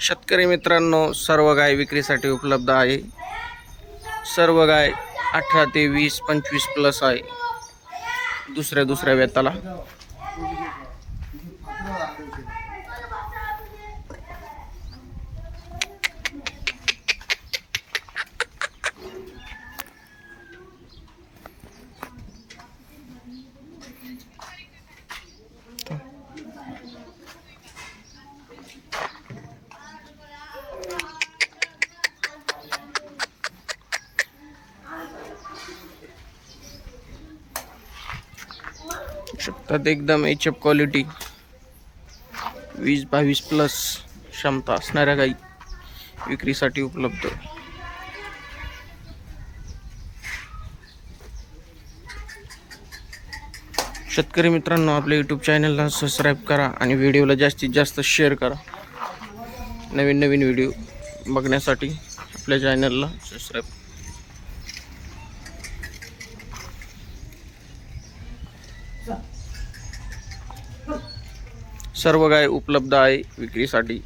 शेतकरी मित्रांनो, सर्व गाय विक्रीसाठी उपलब्ध आहे। सर्व गाय 18 ते 20 25 प्लस आहे। दुसऱ्या वेताला शकतात एकदम एचएफ क्वालिटी 20-22 प्लस क्षमता असणाऱ्या गाई विक्रीसाठी उपलब्ध। शेतकरी मित्रांनो, आपल्या यूट्यूब चॅनलला सबस्क्राईब करा आणि व्हिडिओला जास्तीत जास्त शेअर करा। नवीन व्हिडिओ बघण्यासाठी आपल्या चॅनलला सबस्क्राईब। सर्व गाय उपलब्ध आहे विक्रीसाठी।